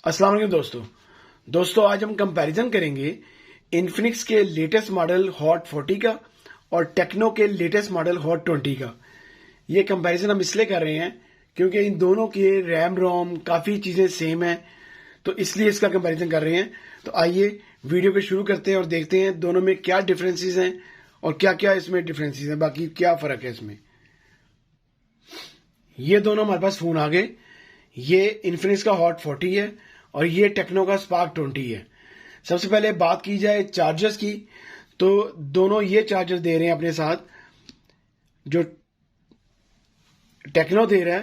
अस्सलाम वालेकुम दोस्तों आज हम कंपैरिजन करेंगे इन्फिनिक्स के लेटेस्ट मॉडल हॉट 40 का और टेक्नो के लेटेस्ट मॉडल हॉट 20 का। ये कंपैरिजन हम इसलिए कर रहे हैं क्योंकि इन दोनों के रैम रोम काफ़ी चीज़ें सेम हैं, तो इसलिए इसका कंपैरिजन कर रहे हैं। तो आइए वीडियो को शुरू करते हैं और देखते हैं दोनों में क्या डिफरेंसेस हैं और क्या क्या इसमें डिफरेंसेस हैं, बाकी क्या फ़र्क है इसमें। ये दोनों हमारे पास फ़ोन आ गए। ये इन्फिनिक्स का हॉट 40 है और ये टेक्नो का स्पार्क 20 है। सबसे पहले बात की जाए चार्जर्स की, तो दोनों ये चार्जर दे रहे हैं अपने साथ। जो टेक्नो दे रहा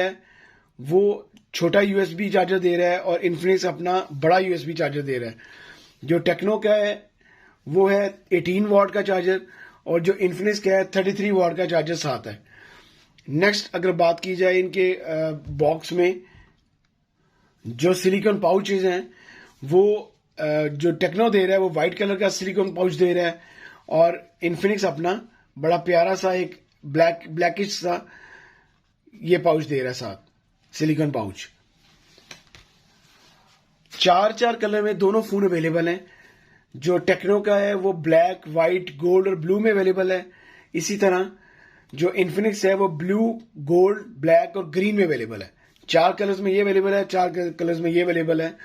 है वो छोटा यूएसबी चार्जर दे रहा है और इन्फिनिक्स अपना बड़ा यूएसबी चार्जर दे रहा है। जो टेक्नो का है वो है 18 वॉट का चार्जर और जो इन्फिनिक्स का है 33 वॉट का चार्जर साथ है। नेक्स्ट अगर बात की जाए इनके बॉक्स में जो सिलिकॉन पाउचेज हैं, वो जो टेक्नो दे रहा है वो वाइट कलर का सिलिकॉन पाउच दे रहा है और इन्फिनिक्स अपना बड़ा प्यारा सा एक ब्लैकिश सा ये पाउच दे रहा है साथ, सिलिकॉन पाउच। चार कलर में दोनों फोन अवेलेबल हैं। जो टेक्नो का है वो ब्लैक, व्हाइट, गोल्ड और ब्लू में अवेलेबल है। इसी तरह जो इन्फिनिक्स है वो ब्लू, गोल्ड, ब्लैक और ग्रीन में अवेलेबल है। 4 कलर्स में ये अवेलेबल है, 4 कलर्स में ये अवेलेबल है।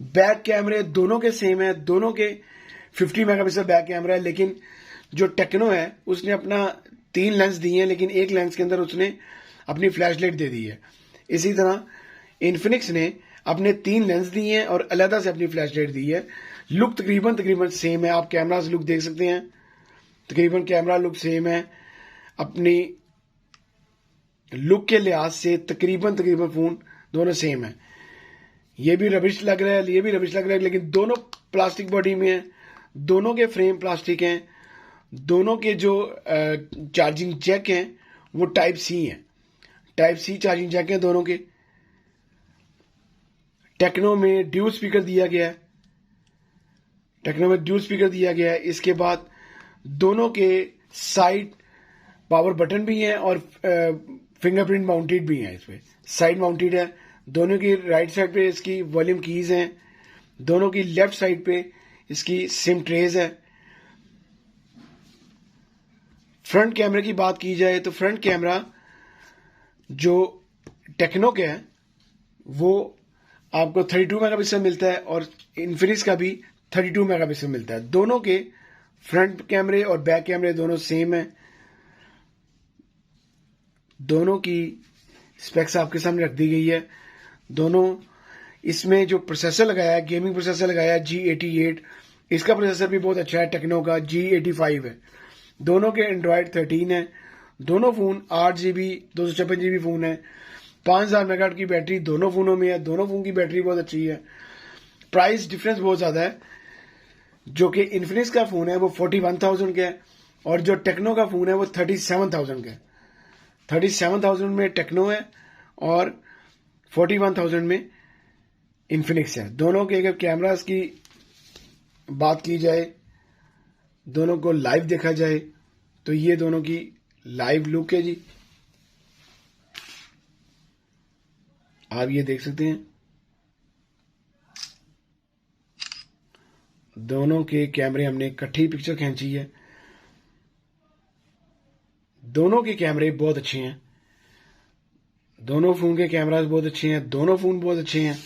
बैक कैमरे दोनों के सेम है, दोनों के 50 मेगापिक्सल बैक कैमरा है, लेकिन जो टेक्नो है उसने अपना 3 लेंस दिए हैं, लेकिन एक लेंस के अंदर उसने अपनी फ्लैशलाइट दे दी है। इसी तरह इन्फिनिक्स ने अपने 3 लेंस दिए हैं और अलग से अपनी फ्लैशलाइट दी है। लुक तकरीबन सेम है। आप कैमरा से लुक देख सकते हैं, तकरीबन कैमरा लुक सेम है। अपनी लुक के लिहाज से तकरीबन फोन दोनों सेम है। ये भी रबिश लग रहा है, ये भी रबिश लग रहा है, लेकिन दोनों प्लास्टिक बॉडी में है, दोनों के फ्रेम प्लास्टिक हैं, दोनों के जो चार्जिंग जैक हैं वो टाइप सी हैं, टाइप सी चार्जिंग जैक हैं दोनों के। टेक्नो में ड्यूल स्पीकर दिया गया है। इसके बाद दोनों के साइड पावर बटन भी हैं और फिंगरप्रिंट माउंटेड भी हैं। इस पे साइड माउंटेड है। दोनों की राइट साइड पे इसकी वॉल्यूम कीज हैं, दोनों की लेफ्ट साइड पे इसकी सिम ट्रेज है। फ्रंट कैमरे की बात की जाए तो फ्रंट कैमरा जो टेक्नो का है वो आपको 32 मेगापिक्सल मिलता है और इन्फिनिक्स का भी 32 मेगापिक्सल मिलता है। दोनों के फ्रंट कैमरे और बैक कैमरे दोनों सेम है। दोनों की स्पेक्स आपके सामने रख दी गई है। दोनों इसमें जो प्रोसेसर लगाया है, गेमिंग प्रोसेसर लगाया है G88, इसका प्रोसेसर भी बहुत अच्छा है। टेक्नो का G85 है। दोनों के एंड्रॉयड 13 है। दोनों फोन 8GB 256GB फोन है। 5000 मेगाहर्ट्ज की बैटरी दोनों फोनों में है। दोनों फोन की बैटरी बहुत अच्छी है। प्राइस डिफरेंस बहुत ज्यादा है। जो कि इन्फिनिक्स का फोन है वो 41,000 का है और जो टेक्नो का फोन है वो 37,000 का है। 37,000 में टेक्नो है और 41,000 में इन्फिनिक्स है। दोनों के अगर कैमरास की बात की जाए, दोनों को लाइव देखा जाए तो ये दोनों की लाइव लुक है जी, आप ये देख सकते हैं। दोनों के कैमरे हमने इकट्ठी पिक्चर खींची है। दोनों के कैमरे बहुत अच्छे हैं। दोनों फोन के कैमरास बहुत अच्छे हैं। दोनों फोन बहुत अच्छे हैं।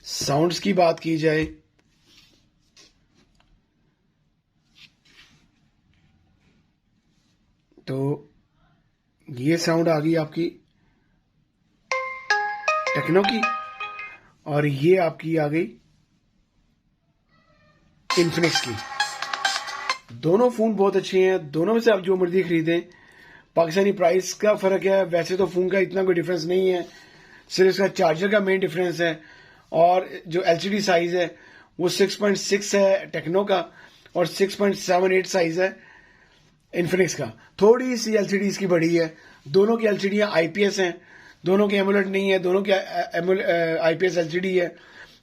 साउंड्स की बात की जाए तो ये साउंड आ गई आपकी टेक्नो की और ये आपकी आ गई इन्फिनिक्स की। दोनों फोन बहुत अच्छे हैं। दोनों में से आप जो मर्जी खरीदें। पाकिस्तानी प्राइस का फर्क है, वैसे तो फोन का इतना कोई डिफरेंस नहीं है, सिर्फ इसका चार्जर का मेन डिफरेंस है। और जो एलसीडी साइज है वो 6.6 है टेक्नो का और 6.78 साइज है इन्फिनिक्स का। थोड़ी सी एलसीडी इसकी बड़ी है। दोनों की एलसीडियां आईपीएस हैं, दोनों की एमोलेड नहीं है, दोनों की आईपीएस एलसीडी है।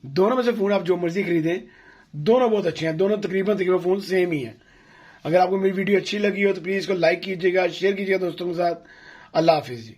दोनों में से फोन आप जो मर्जी खरीदें, दोनों बहुत अच्छे हैं। दोनों तकरीबन फोन सेम ही है। अगर आपको मेरी वीडियो अच्छी लगी हो तो प्लीज इसको लाइक कीजिएगा, शेयर कीजिएगा दोस्तों के साथ। अल्लाह हाफिज जी।